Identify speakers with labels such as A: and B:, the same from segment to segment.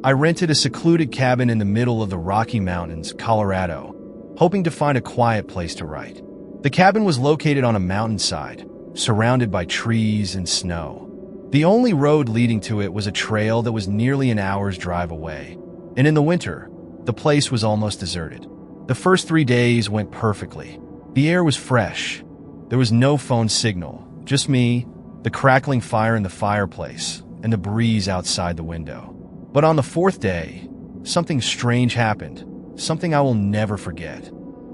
A: I rented a secluded cabin in the middle of the Rocky Mountains, Colorado, hoping to find a quiet place to write. The cabin was located on a mountainside, surrounded by trees and snow. The only road leading to it was a trail that was nearly an hour's drive away, and in the winter, the place was almost deserted. The first 3 days went perfectly. The air was fresh. There was no phone signal, just me, the crackling fire in the fireplace, and the breeze outside the window. But on the 4th day, something strange happened, something I will never forget.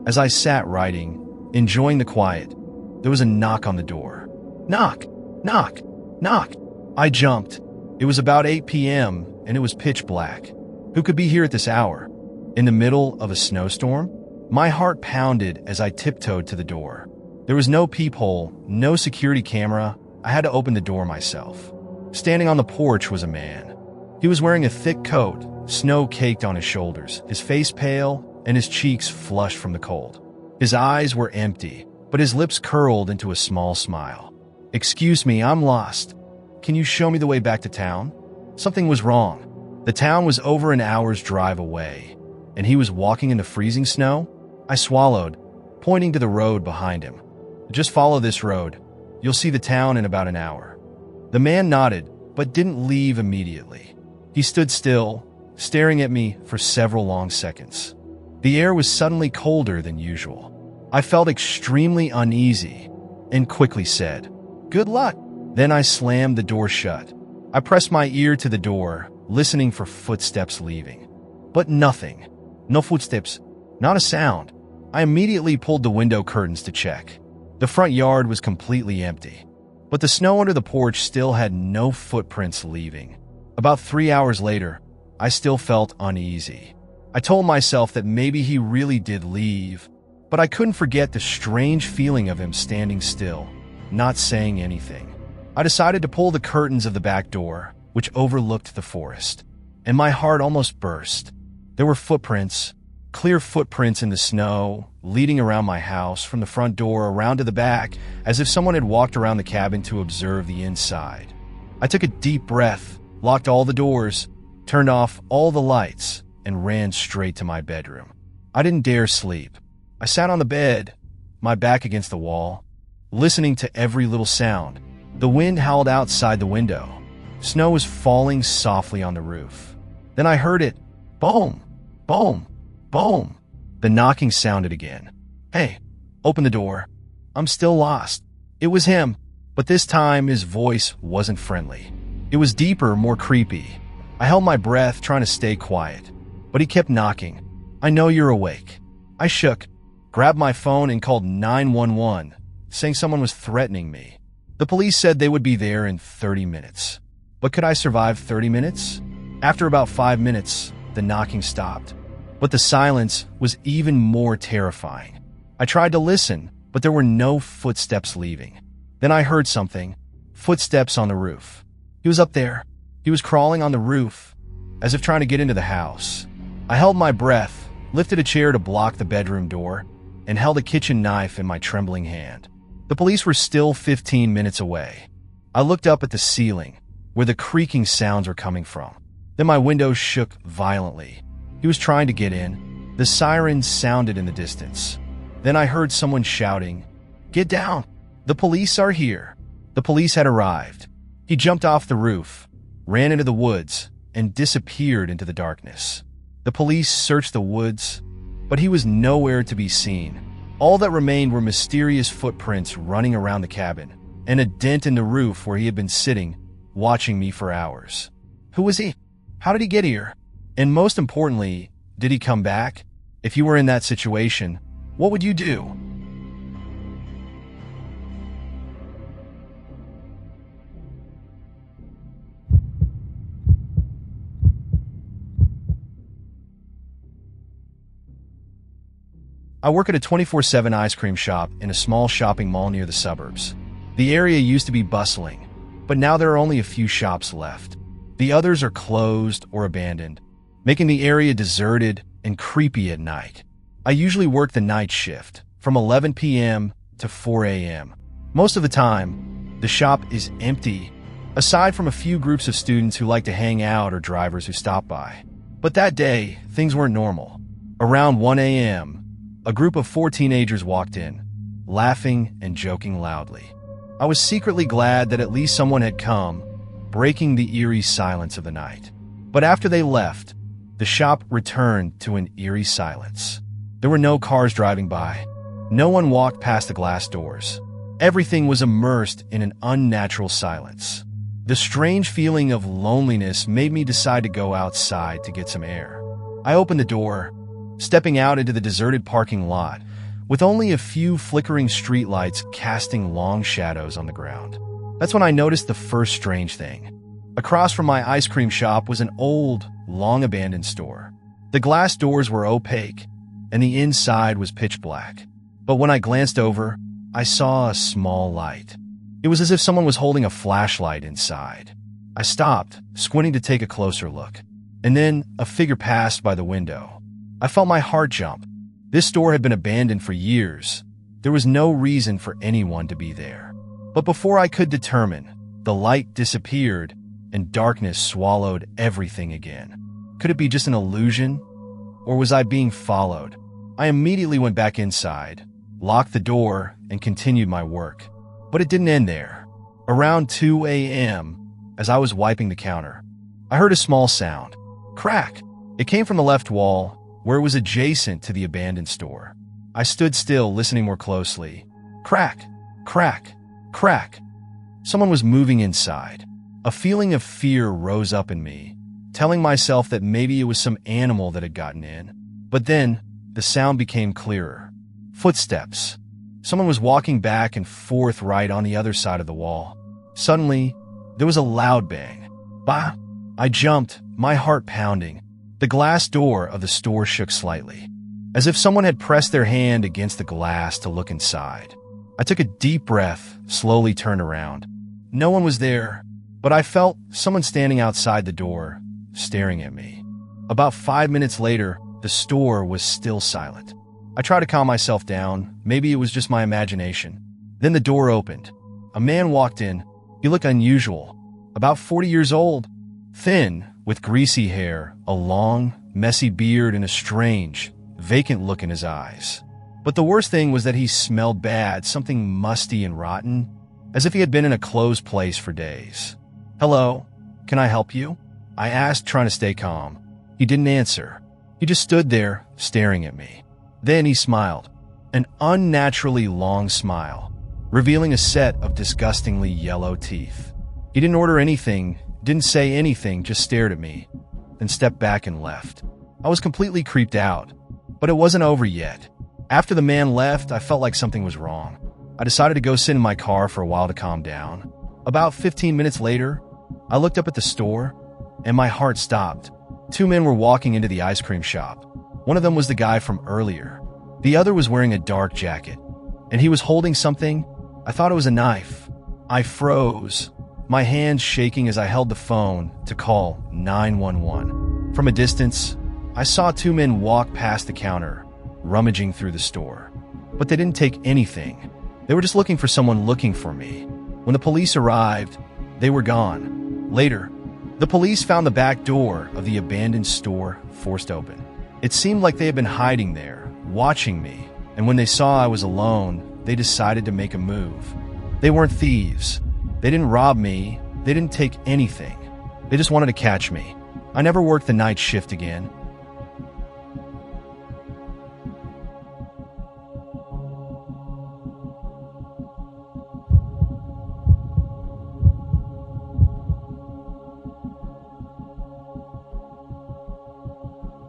A: As I sat writing, enjoying the quiet, there was a knock on the door. Knock, knock, knock. I jumped. It was about 8 p.m., and it was pitch black. Who could be here at this hour? In the middle of a snowstorm? My heart pounded as I tiptoed to the door. There was no peephole, no security camera. I had to open the door myself. Standing on the porch was a man. He was wearing a thick coat, snow caked on his shoulders, his face pale, and his cheeks flushed from the cold. His eyes were empty, but his lips curled into a small smile. "Excuse me, I'm lost. Can you show me the way back to town?" Something was wrong. The town was over an hour's drive away, and he was walking in the freezing snow. I swallowed, pointing to the road behind him. "Just follow this road. You'll see the town in about an hour." The man nodded, but didn't leave immediately. He stood still, staring at me for several long seconds. The air was suddenly colder than usual. I felt extremely uneasy and quickly said, "Good luck." Then I slammed the door shut. I pressed my ear to the door, listening for footsteps leaving. But nothing. No footsteps. Not a sound. I immediately pulled the window curtains to check. The front yard was completely empty, but the snow under the porch still had no footprints leaving. About 3 hours later, I still felt uneasy. I told myself that maybe he really did leave, but I couldn't forget the strange feeling of him standing still, not saying anything. I decided to pull the curtains of the back door, which overlooked the forest, and my heart almost burst. There were footprints, clear footprints in the snow, leading around my house from the front door around to the back, as if someone had walked around the cabin to observe the inside. I took a deep breath, locked all the doors, turned off all the lights, and ran straight to my bedroom. I didn't dare sleep. I sat on the bed, my back against the wall, listening to every little sound. The wind howled outside the window. Snow was falling softly on the roof. Then I heard it. Boom, boom, boom. The knocking sounded again. "Hey, open the door. I'm still lost." It was him, but this time his voice wasn't friendly. It was deeper, more creepy. I held my breath, trying to stay quiet, but he kept knocking. "I know you're awake." I shook, grabbed my phone, and called 911, saying someone was threatening me. The police said they would be there in 30 minutes. But could I survive 30 minutes? After about 5 minutes, the knocking stopped. But the silence was even more terrifying. I tried to listen, but there were no footsteps leaving. Then I heard something. Footsteps on the roof. He was up there. He was crawling on the roof, as if trying to get into the house. I held my breath, lifted a chair to block the bedroom door, and held a kitchen knife in my trembling hand. The police were still 15 minutes away. I looked up at the ceiling, where the creaking sounds were coming from. Then my window shook violently. He was trying to get in. The sirens sounded in the distance. Then I heard someone shouting, "Get down! The police are here!" The police had arrived. He jumped off the roof, ran into the woods, and disappeared into the darkness. The police searched the woods, but he was nowhere to be seen. All that remained were mysterious footprints running around the cabin, and a dent in the roof where he had been sitting, watching me for hours. Who was he? How did he get here? And most importantly, did he come back? If you were in that situation, what would you do? I work at a 24/7 ice cream shop in a small shopping mall near the suburbs. The area used to be bustling, but now there are only a few shops left. The others are closed or abandoned, making the area deserted and creepy at night. I usually work the night shift, from 11 p.m. to 4 a.m. Most of the time, the shop is empty aside from a few groups of students who like to hang out or drivers who stop by. But that day, things weren't normal. Around 1 a.m., a group of 4 teenagers walked in, laughing and joking loudly. I was secretly glad that at least someone had come, breaking the eerie silence of the night. But after they left, the shop returned to an eerie silence. There were no cars driving by. No one walked past the glass doors. Everything was immersed in an unnatural silence. The strange feeling of loneliness made me decide to go outside to get some air. I opened the door, stepping out into the deserted parking lot, with only a few flickering streetlights casting long shadows on the ground. That's when I noticed the first strange thing. Across from my ice cream shop was an old, long-abandoned store. The glass doors were opaque, and the inside was pitch black. But when I glanced over, I saw a small light. It was as if someone was holding a flashlight inside. I stopped, squinting to take a closer look. And then a figure passed by the window. I felt my heart jump. This store had been abandoned for years. There was no reason for anyone to be there. But before I could determine, the light disappeared and darkness swallowed everything again. Could it be just an illusion? Or was I being followed? I immediately went back inside, locked the door, and continued my work. But it didn't end there. Around 2 a.m., as I was wiping the counter, I heard a small sound. Crack! It came from the left wall, where it was adjacent to the abandoned store. I stood still, listening more closely. Crack! Crack! Crack! Someone was moving inside. A feeling of fear rose up in me, telling myself that maybe it was some animal that had gotten in. But then, the sound became clearer. Footsteps. Someone was walking back and forth right on the other side of the wall. Suddenly, there was a loud bang. Bah! I jumped, my heart pounding. The glass door of the store shook slightly, as if someone had pressed their hand against the glass to look inside. I took a deep breath, slowly turned around. No one was there, but I felt someone standing outside the door, staring at me. About 5 minutes later, the store was still silent. I tried to calm myself down. Maybe it was just my imagination. Then the door opened. A man walked in. He looked unusual. About 40 years old. Thin, with greasy hair, a long, messy beard, and a strange, vacant look in his eyes. But the worst thing was that he smelled bad, something musty and rotten, as if he had been in a closed place for days. "Hello, can I help you?" I asked, trying to stay calm. He didn't answer. He just stood there, staring at me. Then he smiled, an unnaturally long smile, revealing a set of disgustingly yellow teeth. He didn't order anything, didn't say anything, just stared at me, then stepped back and left. I was completely creeped out, but it wasn't over yet. After the man left, I felt like something was wrong. I decided to go sit in my car for a while to calm down. About 15 minutes later, I looked up at the store, and my heart stopped. 2 men were walking into the ice cream shop. One of them was the guy from earlier. The other was wearing a dark jacket, and he was holding something. I thought it was a knife. I froze, my hands shaking as I held the phone to call 911. From a distance, I saw 2 men walk past the counter, rummaging through the store. But they didn't take anything. They were just looking for someone looking for me. When the police arrived, they were gone. Later, the police found the back door of the abandoned store forced open. It seemed like they had been hiding there, watching me, and when they saw I was alone, they decided to make a move. They weren't thieves. They didn't rob me. They didn't take anything. They just wanted to catch me. I never worked the night shift again.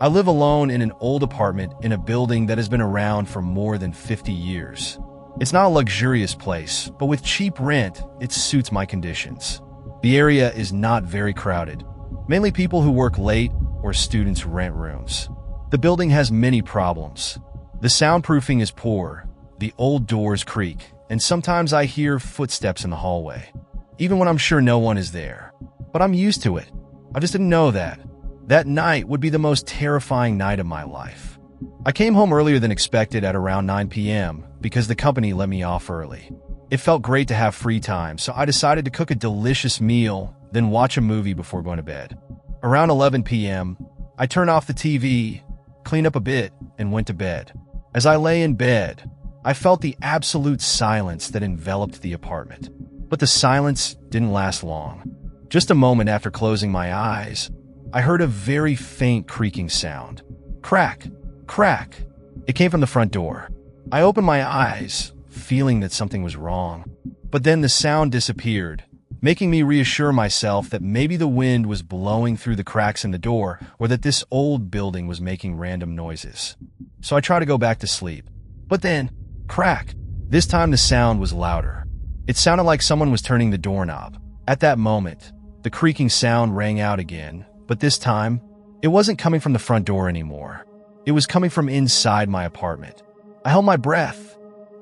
A: I live alone in an old apartment in a building that has been around for more than 50 years. It's not a luxurious place, but with cheap rent, it suits my conditions. The area is not very crowded. Mainly people who work late or students rent rooms. The building has many problems. The soundproofing is poor, the old doors creak, and sometimes I hear footsteps in the hallway, even when I'm sure no one is there. But I'm used to it. I just didn't know that. That night would be the most terrifying night of my life. I came home earlier than expected at around 9 p.m. because the company let me off early. It felt great to have free time, so I decided to cook a delicious meal, then watch a movie before going to bed. Around 11 p.m., I turned off the TV, cleaned up a bit, and went to bed. As I lay in bed, I felt the absolute silence that enveloped the apartment. But the silence didn't last long. Just a moment after closing my eyes, I heard a very faint creaking sound. Crack, crack. It came from the front door. I opened my eyes, feeling that something was wrong. But then the sound disappeared, making me reassure myself that maybe the wind was blowing through the cracks in the door or that this old building was making random noises. So I tried to go back to sleep. But then, crack. This time the sound was louder. It sounded like someone was turning the doorknob. At that moment, the creaking sound rang out again, but this time, it wasn't coming from the front door anymore. It was coming from inside my apartment. I held my breath,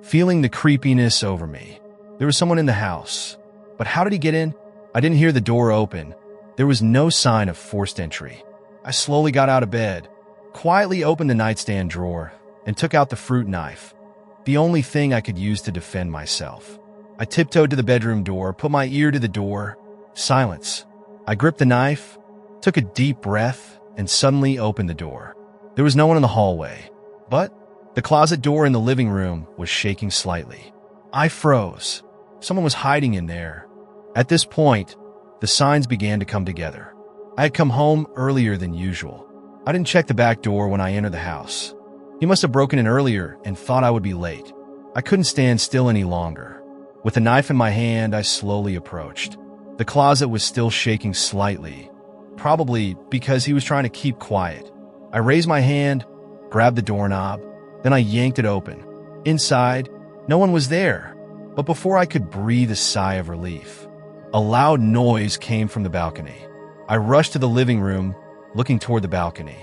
A: feeling the creepiness over me. There was someone in the house. But how did he get in? I didn't hear the door open. There was no sign of forced entry. I slowly got out of bed, quietly opened the nightstand drawer, and took out the fruit knife, the only thing I could use to defend myself. I tiptoed to the bedroom door, put my ear to the door. Silence. I gripped the knife, took a deep breath, and suddenly opened the door. There was no one in the hallway, but the closet door in the living room was shaking slightly. I froze. Someone was hiding in there. At this point, the signs began to come together. I had come home earlier than usual. I didn't check the back door when I entered the house. He must have broken in earlier and thought I would be late. I couldn't stand still any longer. With the knife in my hand, I slowly approached. The closet was still shaking slightly, probably because he was trying to keep quiet. I raised my hand, grabbed the doorknob, then I yanked it open. Inside, no one was there. But before I could breathe a sigh of relief, a loud noise came from the balcony. I rushed to the living room, looking toward the balcony.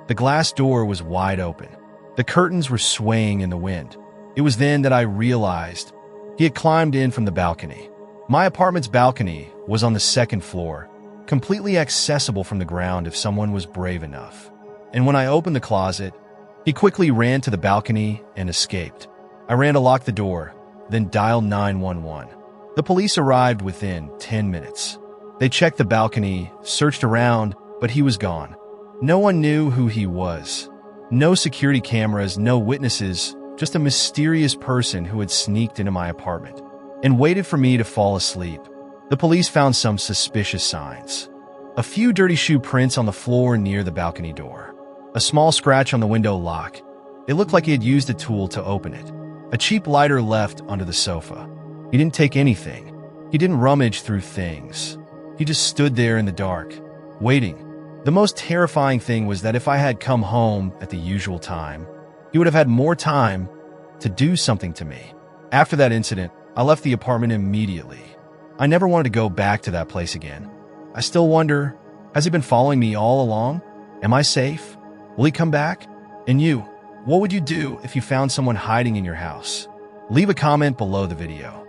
A: The glass door was wide open. The curtains were swaying in the wind. It was then that I realized he had climbed in from the balcony. My apartment's balcony was on the second floor, completely accessible from the ground if someone was brave enough. And when I opened the closet, he quickly ran to the balcony and escaped. I ran to lock the door, then dialed 911. The police arrived within 10 minutes. They checked the balcony, searched around, but he was gone. No one knew who he was. No security cameras, no witnesses, just a mysterious person who had sneaked into my apartment and waited for me to fall asleep. The police found some suspicious signs. A few dirty shoe prints on the floor near the balcony door. A small scratch on the window lock. It looked like he had used a tool to open it. A cheap lighter left under the sofa. He didn't take anything. He didn't rummage through things. He just stood there in the dark, waiting. The most terrifying thing was that if I had come home at the usual time, he would have had more time to do something to me. After that incident, I left the apartment immediately. I never wanted to go back to that place again. I still wonder, has he been following me all along? Am I safe? Will he come back? And you, what would you do if you found someone hiding in your house? Leave a comment below the video.